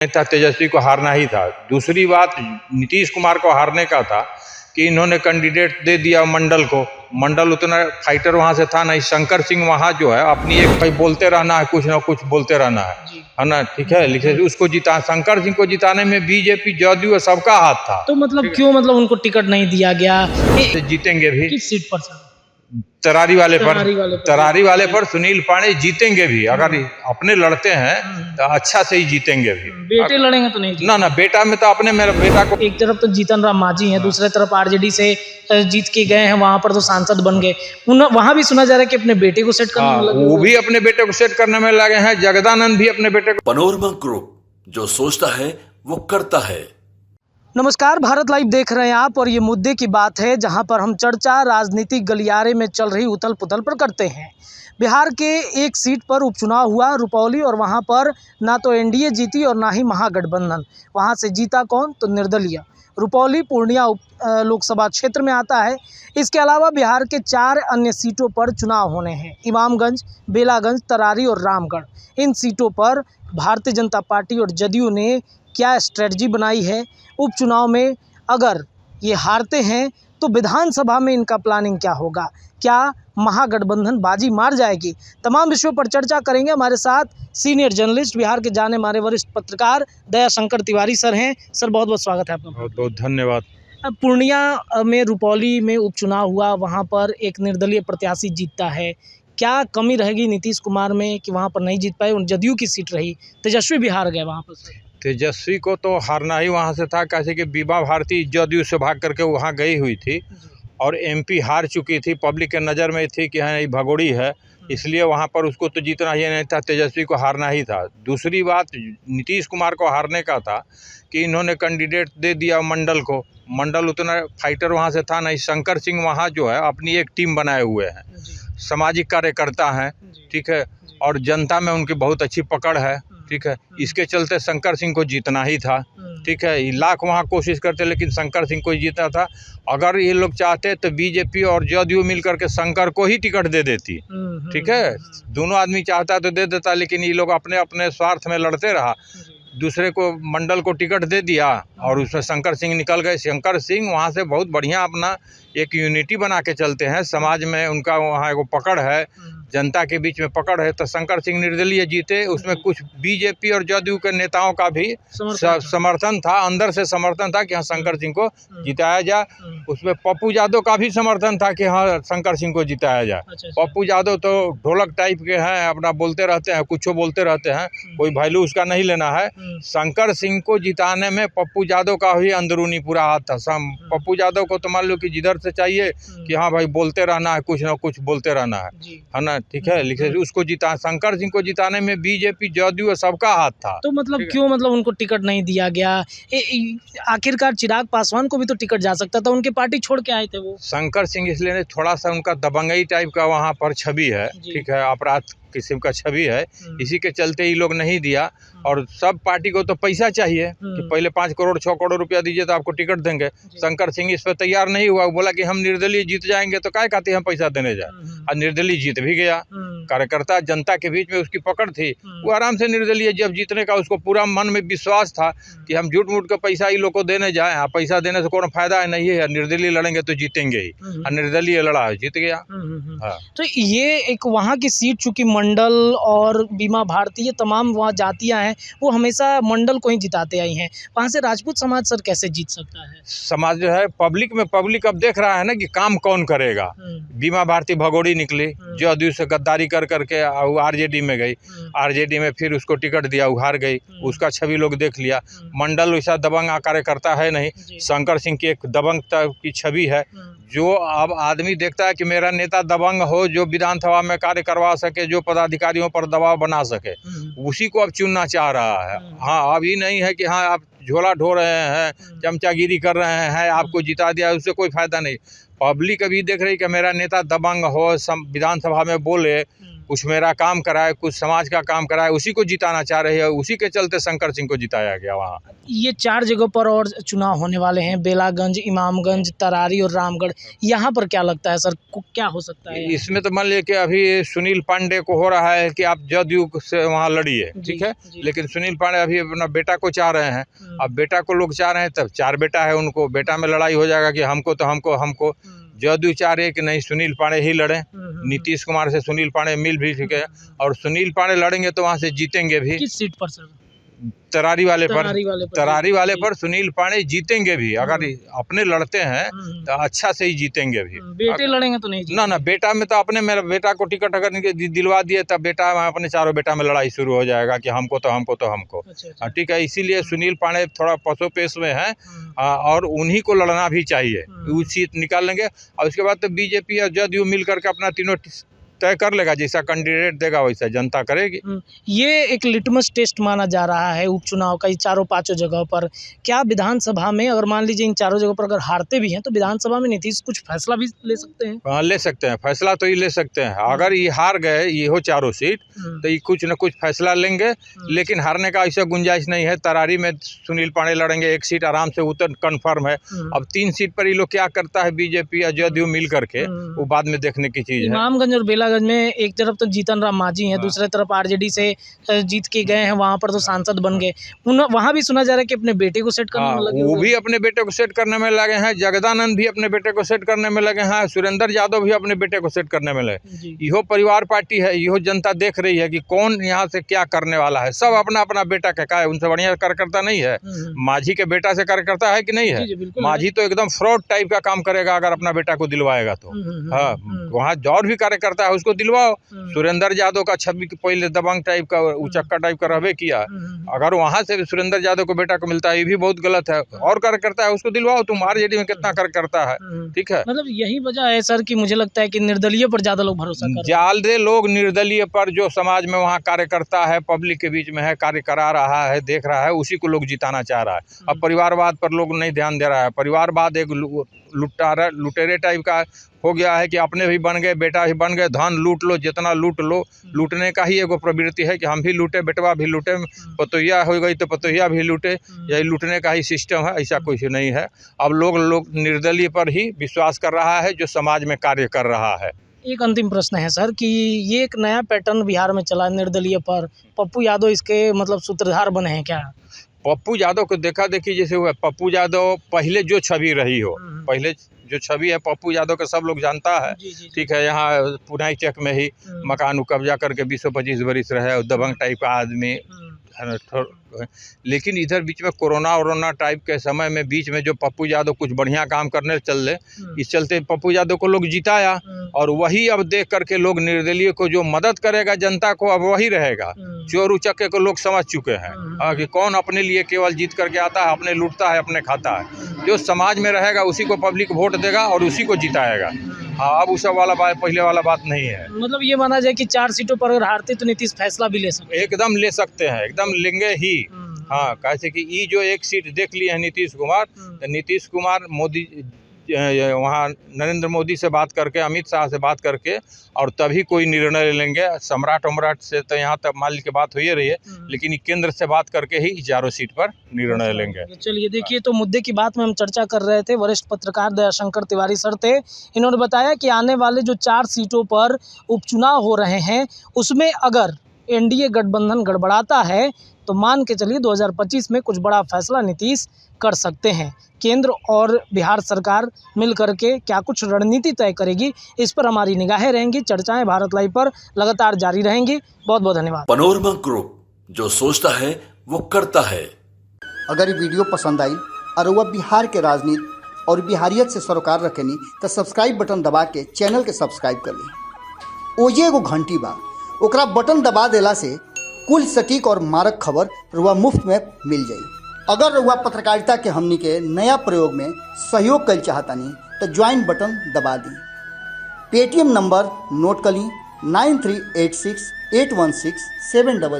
था, तेजस्वी को हारना ही था। दूसरी बात नीतीश कुमार को हारने का था कि इन्होंने कैंडिडेट दे दिया मंडल को। मंडल उतना फाइटर वहां से था नहीं। शंकर सिंह वहां जो है अपनी एक भाई बोलते रहना है, कुछ ना कुछ बोलते रहना है ना, ठीक है। लेकिन उसको जिता, शंकर सिंह को जिताने में बीजेपी जदयू सबका हाथ था। तो मतलब क्यों उनको टिकट नहीं दिया गया? जीतेंगे भी किस सीट पर सर? तरारी वाले पर सुनील पांडे जीतेंगे भी। अगर अपने लड़ते हैं तो अच्छा से ही जीतेंगे भी। बेटे लड़ेंगे तो नहीं? ना बेटा में तो अपने मेरा बेटा को, एक तरफ तो जीतन राम मांझी हैं, दूसरे तरफ आरजेडी से जीत के गए हैं, वहां पर तो सांसद बन गए। वहां भी सुना जा रहा है कि अपने बेटे को सेट करने में लगे। वो भी अपने बेटे को सेट करने में लगे हैं। जगदानंद भी अपने बेटे को। पनोरमा ग्रुप, जो सोचता है वो करता है। नमस्कार, भारत लाइव देख रहे हैं आप, और ये मुद्दे की बात है जहां पर हम चर्चा राजनीतिक गलियारे में चल रही उथल पुथल पर करते हैं। बिहार के एक सीट पर उपचुनाव हुआ, रुपौली, और वहां पर ना तो एनडीए जीती और ना ही महागठबंधन। वहां से जीता कौन? तो निर्दलीय। रुपौली पूर्णिया लोकसभा क्षेत्र में आता है। इसके अलावा बिहार के 4 अन्य सीटों पर चुनाव होने हैं। इमामगंज, बेलागंज, तरारी और रामगढ़। इन सीटों पर भारतीय जनता पार्टी और जदयू ने क्या स्ट्रेटजी बनाई है? उपचुनाव में अगर ये हारते हैं तो विधानसभा में इनका प्लानिंग क्या होगा? क्या महागठबंधन बाजी मार जाएगी? तमाम विषयों पर चर्चा करेंगे। हमारे साथ सीनियर जर्नलिस्ट, बिहार के जाने माने वरिष्ठ पत्रकार दयाशंकर तिवारी सर हैं। सर, बहुत बहुत स्वागत है आपका। बहुत बहुत धन्यवाद। पूर्णिया में रुपौली में उपचुनाव हुआ, वहाँ पर एक निर्दलीय प्रत्याशी जीतता है। क्या कमी रहेगी नीतीश कुमार में कि वहाँ पर नहीं जीत पाए? उन जदयू की सीट रही, तेजस्वी भी हार गए वहाँ पर। तेजस्वी को तो हारना ही वहाँ से था, कैसे कि बीमा भारती जदयू से भाग करके वहाँ गई हुई थी और एमपी हार चुकी थी। पब्लिक के नज़र में थी कि हाँ ये भगोड़ी है, इसलिए वहाँ पर उसको तो जीतना ही नहीं था। तेजस्वी को हारना ही था। दूसरी बात नीतीश कुमार को हारने का था कि इन्होंने कैंडिडेट दे दिया मंडल को। मंडल उतना फाइटर वहाँ से था नहीं। शंकर सिंह वहाँ जो है अपनी एक टीम बनाए हुए हैं, सामाजिक कार्यकर्ता हैं, ठीक है, और जनता में उनकी बहुत अच्छी पकड़ है, ठीक है। इसके चलते शंकर सिंह को जीतना ही था, ठीक है। लाख वहाँ कोशिश करते लेकिन शंकर सिंह को ही जीतना था। अगर ये लोग चाहते तो बीजेपी और जदयू मिल करके शंकर को ही टिकट दे देती, ठीक है। दोनों आदमी चाहता तो दे देता, लेकिन ये लोग अपने अपने स्वार्थ में लड़ते रहा। दूसरे को मंडल को टिकट दे दिया और उसमें शंकर सिंह निकल गए। शंकर सिंह वहाँ से बहुत बढ़िया अपना एक यूनिटी बना के चलते हैं। समाज में उनका वहाँ एगो पकड़ है, जनता के बीच में पकड़ है। तो शंकर सिंह निर्दलीय जीते। उसमें कुछ बीजेपी और जदयू के नेताओं का भी समर्थन था, अंदर से समर्थन था कि हाँ शंकर सिंह को जिताया जाए। उसमें पप्पू यादव का भी समर्थन था कि हाँ शंकर सिंह को जिताया जाए। पप्पू यादव तो ढोलक टाइप के हैं, अपना बोलते रहते हैं, कुछ बोलते रहते हैं, कोई वैल्यू उसका नहीं लेना है। शंकर सिंह को जिताने में पप्पू यादव का भी अंदरूनी पूरा हाथ था। पप्पू यादव को तो मान लो कि जिधर से चाहिए कि हाँ भाई बोलते रहना है, कुछ ना कुछ बोलते रहना है ना, ठीक है। लेकिन उसको जिता, शंकर सिंह को जिताने में बीजेपी जदयू सबका हाथ था। तो मतलब क्यों उनको टिकट नहीं दिया गया? आखिरकार चिराग पासवान को भी तो टिकट जा सकता था, उनके पार्टी छोड़ के आए थे वो। शंकर सिंह इसलिए थोड़ा सा उनका दबंगई टाइप का वहाँ पर छवि है, ठीक है, अपराध किस्म का छवि है, इसी के चलते ये लोग नहीं दिया। और सब पार्टी को तो पैसा चाहिए कि पहले 5 करोड़ 6 करोड़ रुपया दीजिए तो आपको टिकट देंगे। शंकर सिंह इस पर तैयार नहीं हुआ। बोला कि हम निर्दलीय जीत जाएंगे तो काय खाते हम पैसा देने जाए। और निर्दलीय जीत भी गया। कार्यकर्ता जनता के बीच में उसकी पकड़ थी, वो आराम से निर्दलीय जब जीतने का उसको पूरा मन में विश्वास था कि हम झूठ मूठ का पैसा ही लोग को देने जाए, पैसा देने से कोई फायदा नहीं है, निर्दलीय लड़ेंगे तो जीतेंगे ही। और निर्दलीय लड़ा, जीत गया। तो ये एक वहाँ की सीट, चूंकि मंडल और बीमा भारती ये तमाम वहाँ जातियाँ हैं, वो हमेशा मंडल को ही जिताते आई हैं। वहाँ से राजपूत समाज सर कैसे जीत सकता है? समाज जो है पब्लिक अब देख रहा है ना कि काम कौन करेगा। बीमा भारती भगोड़ी निकली, जदयू से गद्दारी कर करके आरजेडी में गई। आरजेडी में फिर उसको टिकट दिया, वो हार गई। उसका छवि लोग देख लिया। मंडल वैसा दबंग कार्यकर्ता है नहीं। शंकर सिंह की एक दबंग की छवि है, जो अब आदमी देखता है कि मेरा नेता दबंग हो, जो विधानसभा में कार्य करवा सके, जो पदाधिकारियों पर दबाव बना सके, उसी को अब चुनना चाह रहा है। हाँ, अब ये नहीं है कि हाँ आप झोला ढो रहे हैं, चमचागिरी कर रहे हैं, आपको जिता दिया, उससे कोई फायदा नहीं। पब्लिक अभी देख रही कि मेरा नेता दबंग हो, विधानसभा में बोले, कुछ मेरा काम कराए, कुछ समाज का काम कराए, उसी को जिताना चाह रही है। उसी के चलते शंकर सिंह को जिताया गया वहाँ। ये 4 जगहों पर और चुनाव होने वाले हैं, बेलागंज, इमामगंज, तरारी और रामगढ़। यहाँ पर क्या लगता है सर, क्या हो सकता है? इसमें तो मान लीजिए कि अभी सुनील पांडे को हो रहा है कि आप जदयू से वहाँ लड़िए, ठीक है, लेकिन सुनील पांडे अभी अपना बेटा को चाह रहे हैं। अब बेटा को लोग चाह रहे हैं, तब 4 बेटा है उनको, बेटा में लड़ाई हो जाएगा कि हमको तो हमको। जदयू चाह रहे कि नहीं सुनील पांडे ही लड़े। नीतीश कुमार से सुनील पांडे मिल भी चुके हैं और सुनील पांडे लड़ेंगे तो वहाँ से जीतेंगे भी। किस सीट पर सर? तरारी वाले पर सुनील पांडे जीतेंगे भी। अगर अपने लड़ते हैं तो अच्छा से ही जीतेंगे भी। बेटे लड़ेंगे तो नहीं ना बेटा में तो अपने मेरे बेटा को टिकट अगर दिलवा दिए तब बेटा अपने चारों बेटा में लड़ाई शुरू हो जाएगा कि हमको तो हमको। ठीक है, इसीलिए सुनील पांडे थोड़ा पसोपेश में है और उन्हीं को लड़ना भी चाहिए। वो सीट निकाल लेंगे और उसके बाद तो बीजेपी और जदयू मिल करके अपना तीनों तय कर लेगा। जैसा कैंडिडेट देगा वैसा जनता करेगी। ये एक लिटमस टेस्ट माना जा रहा है उपचुनाव का, 4-5 जगहों पर। क्या विधानसभा में अगर मान लीजिए इन 4 जगहों पर अगर हारते भी हैं तो विधानसभा में नीतीश कुछ फैसला भी ले सकते हैं? हाँ, ले सकते हैं, फैसला तो ये ले सकते हैं। अगर ये हार गए ये हो 4 सीट तो ये कुछ न कुछ फैसला लेंगे, लेकिन हारने का ऐसा गुंजाइश नहीं है। तरारी में सुनील पांडे लड़ेंगे, 1 सीट आराम से उतर कन्फर्म है। अब 3 सीट पर ये लोग क्या करता है बीजेपी या जदयू मिल करके, वो बाद में देखने की चीज है। इमामगंज और बेलागंज में एक तरफ तो जीतन राम मांझी हैं, दूसरे तरफ आरजेडी से जीत के गए हैं, वहां पर तो सांसद बन गए। वहां भी सुना जा रहा है कि अपने बेटे को सेट करने में लगे। वो भी अपने बेटे को सेट करने में लगे हैं। जगदानंद भी अपने बेटे को सेट करने में लगे हैं। सुरेंद्र यादव भी अपने बेटे को सेट करने में लगे। यहो परिवार पार्टी है, यहो जनता देख रही है कि कौन यहाँ से क्या करने वाला है। सब अपना अपना बेटा का है, उनसे बढ़िया कार्यकर्ता नहीं है। मांझी के बेटा से कार्यकर्ता है कि नहीं है? मांझी तो एकदम फ्रॉड टाइप का काम करेगा अगर अपना बेटा को दिलवाएगा तो। हाँ, वहाँ और भी कार्यकर्ता है उसको दिलवाओ। सुरेंद्र यादव का छवि पहले दबंग टाइप का, उचक्का टाइप का रहबे किया। अगर वहां से सुरेंद्र यादव को बेटा को मिलता है ये भी बहुत गलत है। और कार्यकर्ता है उसको दिलवाओ। तुम आरजेडी में कितना कार्यकर्ता है, ठीक है। मतलब यही वजह है सर कि मुझे लगता है कि निर्दलीय पर ज्यादा लोग भरोसा कर रहे हैं। ज्यादा लोग निर्दलीय पर, जो समाज में वहाँ कार्यकर्ता है, पब्लिक के बीच में है, कार्य करा रहा है, देख रहा है, उसी को लोग जिताना चाह रहा है। अब परिवारवाद पर लोग नहीं ध्यान दे रहा है। परिवारवाद एक लुटेरे टाइप का हो गया है कि अपने भी बन गए, बेटा भी बन गए, धन लूट लो, जितना लूट लो। लूटने का ही एगो प्रवृत्ति है कि हम भी लूटे, बेटवा भी लूटे, पतोहिया हो गई तो पतोहिया भी लूटे। यही लूटने का ही सिस्टम है, ऐसा कुछ नहीं है। अब लोग निर्दलीय पर ही विश्वास कर रहा है जो समाज में कार्य कर रहा है। एक अंतिम प्रश्न है सर कि ये एक नया पैटर्न बिहार में चला निर्दलीय पर, पप्पू यादव इसके मतलब सूत्रधार बने हैं क्या? पप्पू यादव को देखा देखी जैसे हुआ। पप्पू यादव पहले जो छवि रही हो, पहले जो छवि है पप्पू यादव का सब लोग जानता है, ठीक है। यहाँ पुनाई चक में ही मकान कब्जा करके 20-25 बरिस रहे, दबंग टाइप का आदमी। लेकिन इधर बीच में कोरोना टाइप के समय में बीच में जो पप्पू यादव कुछ बढ़िया काम करने चल, इस चलते पप्पू यादव को लोग जिताया। और वही अब देख करके लोग निर्दलीय को जो मदद करेगा जनता को, अब वही रहेगा। चोर उचक्के को लोग समझ चुके हैं कि कौन अपने लिए केवल जीत करके आता है, अपने लूटता है, अपने खाता है। जो समाज में रहेगा उसी को पब्लिक वोट देगा और उसी को जिताएगा। हाँ, अब उस वाला बात, पहले वाला बात नहीं है। मतलब ये माना जाए कि 4 सीटों पर अगर हारते तो नीतीश फैसला भी ले सकते हैं। एकदम ले सकते हैं, एकदम लेंगे ही। हाँ, कैसे कि ये जो 1 सीट देख लिए है नीतीश कुमार, तो नीतीश कुमार मोदी वहाँ नरेंद्र मोदी से बात करके, अमित शाह से बात करके, और तभी कोई निर्णय ले लेंगे। सम्राट से तो यहाँ तक मान की बात हो ही रही है, लेकिन केंद्र से बात करके ही 4 सीट पर निर्णय लेंगे। चलिए देखिए, तो मुद्दे की बात में हम चर्चा कर रहे थे। वरिष्ठ पत्रकार दयाशंकर तिवारी सर थे। इन्होंने बताया कि आने वाले जो 4 सीटों पर उपचुनाव हो रहे हैं उसमें अगर एनडीए गठबंधन गड़बड़ाता है तो मान के चलिए 2025 में कुछ बड़ा फैसला नीतीश कर सकते हैं। केंद्र और बिहार सरकार मिल करके क्या कुछ रणनीति तय करेगी, इस पर हमारी निगाहें रहेंगी। चर्चाएं भारत लाइव पर लगातार जारी रहेंगी। बहुत बहुत धन्यवाद। पनोरमा ग्रुप, जो सोचता है वो करता है। अगर ये वीडियो पसंद आई और वह बिहार के राजनीति और बिहारियत से सरोकार रखेनी तो सब्सक्राइब बटन दबा के चैनल के सब्सक्राइब कर ली। ओजे एगो घंटी बा, ओकरा बटन दबा देला से कुल सटीक और मारक खबर रुआ मुफ्त में मिल जाई। अगर रुआ पत्रकारिता के हमनी के नया प्रयोग में सहयोग कर चाहतानी तो ज्वाइन बटन दबा दी। पेटीएम नंबर नोट कर ली 9386816700।